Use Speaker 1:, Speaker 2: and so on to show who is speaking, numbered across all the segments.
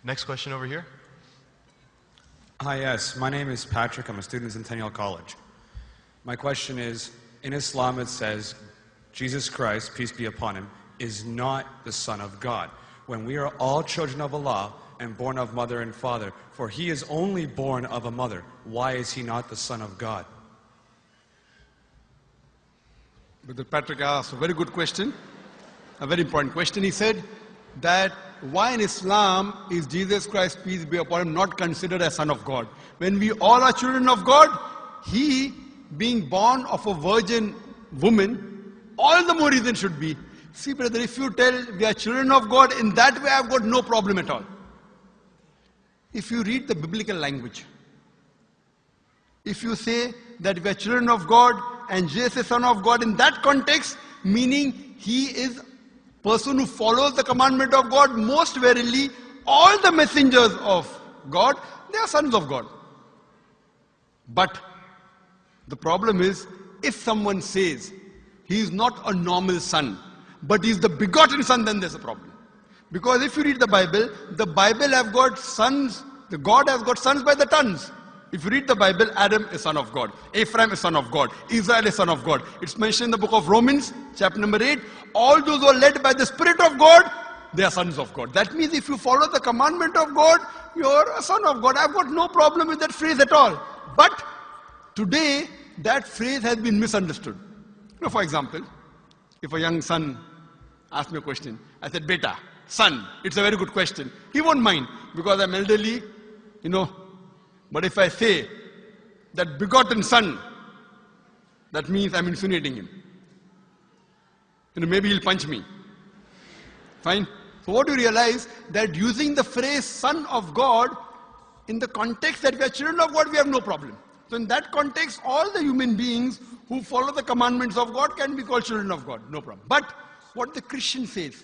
Speaker 1: Next question over here.
Speaker 2: Hi, yes. My name is Patrick. I'm a student at Centennial College. My question is, in Islam it says, Jesus Christ, peace be upon him, is not the Son of God. When we are all children of Allah and born of mother and father, for he is only born of a mother, why is he not the Son of God?
Speaker 3: Brother Patrick asked a very good question, a very important question. He said that why in Islam is Jesus Christ, peace be upon him, not considered as Son of God? When we all are children of God, he being born of a virgin woman, all the more reason should be. See brother, if you tell we are children of God, in that way I've got no problem at all. If you read the biblical language, if you say that we are children of God and Jesus is Son of God, in that context, meaning he is person who follows the commandment of God, most verily all the messengers of God, they are sons of God. But the problem is, if someone says he is not a normal son, but he is the begotten son, then there's a problem. Because if you read the Bible have got sons, the God has got sons by the tons. If you read the Bible, Adam is son of God, Ephraim is son of God, Israel is son of God. It's mentioned in the book of Romans, chapter number 8. All those who are led by the Spirit of God, they are sons of God. That means if you follow the commandment of God, you're a son of God. I've got no problem with that phrase at all. But today, that phrase has been misunderstood. You know, for example, if a young son asks me a question, I said, Beta, son, it's a very good question. He won't mind because I'm elderly, you know. But if I say that begotten son, that means I'm insinuating him. You know, maybe he'll punch me. Fine. So what do you realize? That using the phrase son of God, in the context that we are children of God, we have no problem. So in that context, all the human beings who follow the commandments of God can be called children of God. No problem. But what the Christian says,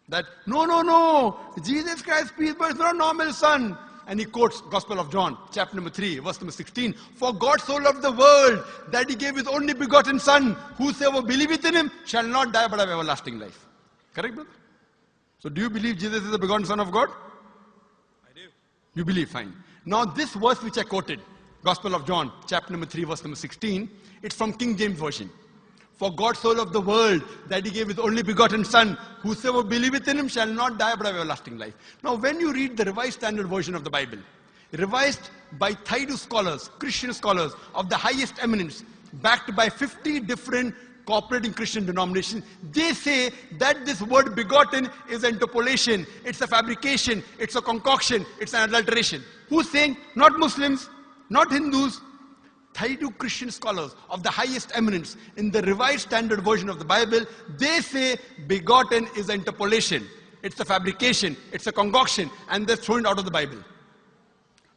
Speaker 3: that no, Jesus Christ, peace, but it's not a normal son. And he quotes Gospel of John, chapter number 3, verse number 16. For God so loved the world that he gave his only begotten son. Whosoever believeth in him shall not die but have everlasting life. Correct, brother? So do you believe Jesus is the begotten son of God? I do. You believe, fine. Now this verse which I quoted, Gospel of John, chapter number 3, verse number 16, it's from King James Version. For God so loved the world that he gave his only begotten son. Whosoever believeth in him shall not die but have everlasting life. Now when you read the Revised Standard Version of the Bible, revised by Thaidu scholars, Christian scholars of the highest eminence, backed by 50 different cooperating Christian denominations, they say that this word begotten is interpolation, it's a fabrication, it's a concoction, it's an adulteration. Who's saying? Not Muslims, not Hindus. Thaidu Christian scholars of the highest eminence in the Revised Standard Version of the Bible, they say begotten is interpolation. It's a fabrication, it's a concoction, and they're thrown out of the Bible.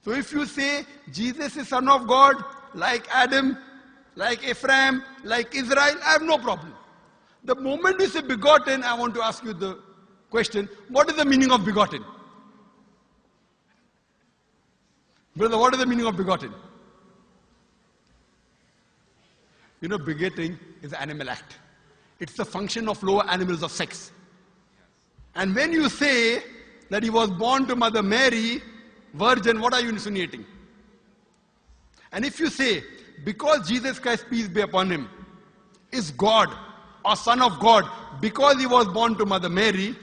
Speaker 3: So if you say Jesus is Son of God, like Adam, like Ephraim, like Israel, I have no problem. The moment you say begotten, I want to ask you the question, what is the meaning of begotten? Brother, what is the meaning of begotten? You know, begetting is an animal act. It's the function of lower animals of sex. And when you say that he was born to Mother Mary, virgin, what are you insinuating? And if you say, because Jesus Christ, peace be upon him, is God or Son of God, because he was born to Mother Mary,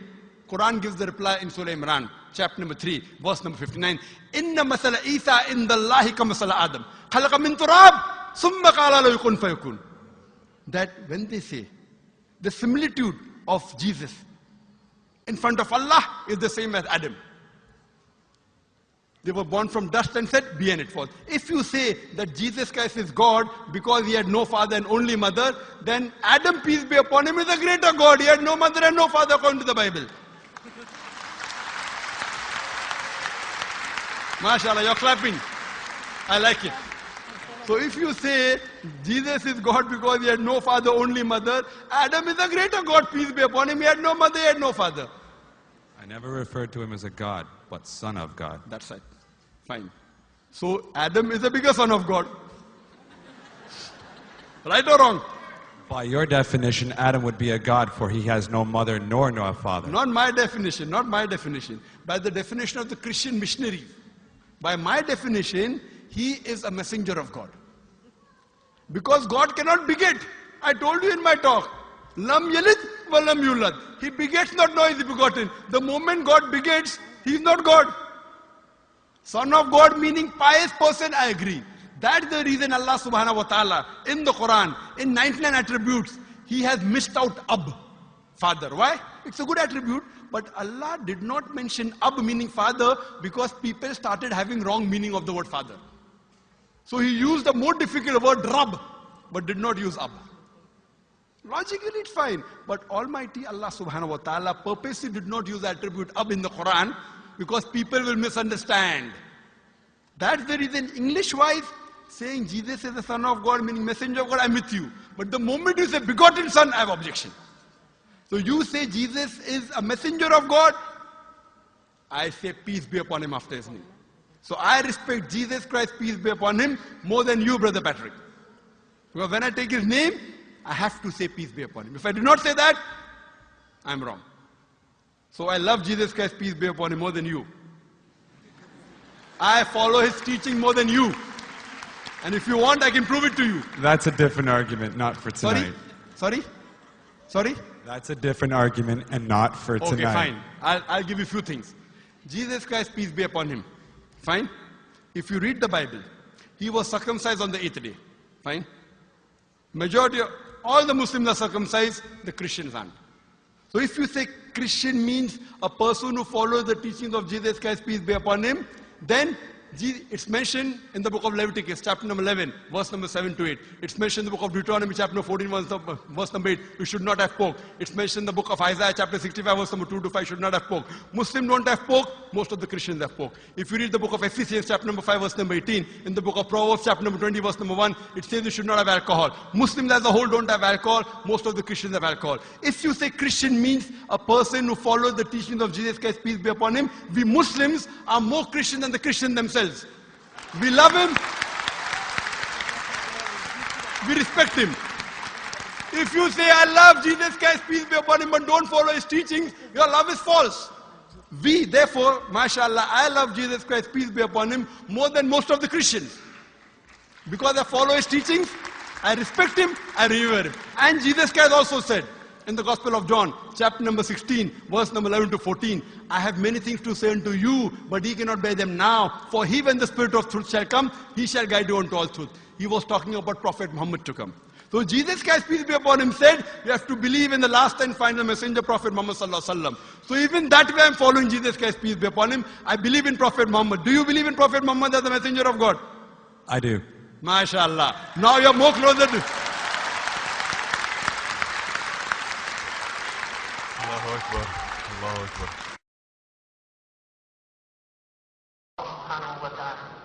Speaker 3: Quran gives the reply in Surah Imran, chapter number 3, verse number 59. Inna masala Isa indallahi ka masala Adam. Khalaqa min turab. That when they say the similitude of Jesus in front of Allah is the same as Adam. They were born from dust and said, be and it was. If you say that Jesus Christ is God because he had no father and only mother, then Adam, peace be upon him, is a greater God. He had no mother and no father according to the Bible. MashaAllah, you're clapping. I like it. So if you say Jesus is God because he had no father, only mother, Adam is a greater God, peace be upon him. He had no mother, he had no father.
Speaker 2: I never referred to him as a God, but Son of God.
Speaker 3: That's right. Fine. So Adam is a bigger son of God. Right or wrong?
Speaker 2: By your definition, Adam would be a god, for he has no mother nor no father.
Speaker 3: Not my definition, not my definition. By the definition of the Christian missionaries. By my definition, he is a messenger of God. Because God cannot beget. I told you in my talk. Lam yalid wa lam yulad. He begets not, nor is he begotten. The moment God begets, he is not God. Son of God meaning pious person, I agree. That's the reason Allah subhanahu wa ta'ala in the Quran, in 99 attributes, he has missed out Ab, father. Why? It's a good attribute, but Allah did not mention Ab meaning father because people started having wrong meaning of the word father. So he used a more difficult word Rab, but did not use Ab. Logically it's fine, but Almighty Allah subhanahu wa ta'ala purposely did not use the attribute Ab in the Quran because people will misunderstand. That's the reason English-wise, saying Jesus is the Son of God, meaning messenger of God, I'm with you. But the moment you say begotten Son, I have objection. So you say Jesus is a messenger of God, I say peace be upon him after his name. So I respect Jesus Christ, peace be upon him, more than you, Brother Patrick. Because when I take his name, I have to say peace be upon him. If I do not say that, I'm wrong. So I love Jesus Christ, peace be upon him, more than you. I follow his teaching more than you. And if you want, I can prove it to you.
Speaker 2: That's a different argument, not for tonight.
Speaker 3: Sorry?
Speaker 2: That's a different argument and not for tonight.
Speaker 3: Okay, fine. I'll give you a few things. Jesus Christ, peace be upon him. Fine? If you read the Bible, he was circumcised on the 8th day. Fine? Majority of all the Muslims are circumcised, the Christians aren't. So if you say Christian means a person who follows the teachings of Jesus Christ, peace be upon him, then it's mentioned in the book of Leviticus, chapter number 11, verse number 7 to 8. It's mentioned in the book of Deuteronomy, chapter number 14, verse number 8, you should not have pork. It's mentioned in the book of Isaiah, chapter 65, verse number 2 to 5, should not have pork. Muslims don't have pork, most of the Christians have pork. If you read the book of Ephesians, chapter number 5, verse number 18, in the book of Proverbs, chapter number 20, verse number 1, it says you should not have alcohol. Muslims as a whole don't have alcohol, most of the Christians have alcohol. If you say Christian means a person who follows the teachings of Jesus Christ, peace be upon him, we Muslims are more Christian than the Christians themselves. We love him. We respect him. If you say, I love Jesus Christ, peace be upon him, but don't follow his teachings, your love is false. We, therefore, mashallah, I love Jesus Christ, peace be upon him, more than most of the Christians. Because I follow his teachings, I respect him, I revere him. And Jesus Christ also said, in the Gospel of John, chapter number 16, verse number 11 to 14, I have many things to say unto you, but ye cannot bear them now. For he, when the Spirit of truth shall come, he shall guide you unto all truth. He was talking about Prophet Muhammad to come. So Jesus Christ, peace be upon him, said, you have to believe in the last and final messenger, Prophet Muhammad sallallahu alaihi wasallam. So even that way I'm following Jesus Christ, peace be upon him. I believe in Prophet Muhammad. Do you believe in Prophet Muhammad as the messenger of God?
Speaker 2: I do.
Speaker 3: MashaAllah. Now you're more closer to...
Speaker 1: Allahu Akbar. Allahu Akbar.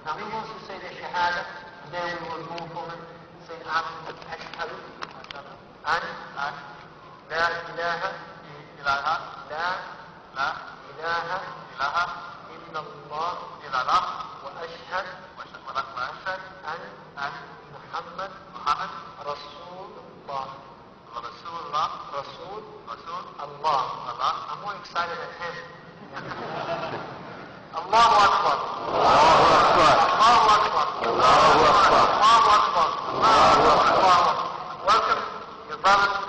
Speaker 4: Now he wants to say the Shahada, and then we will move on and say after Ashhadu an la ilaha illallah, la ilaha illallah, illallah illallah, wa ashhad an Muhammad Rasulullah. Rasul, Allah. I'm more excited than him. Allahu Akbar. Allahu Akbar. Allahu Akbar. Allahu Akbar. Allahu Akbar. Welcome, your brothers.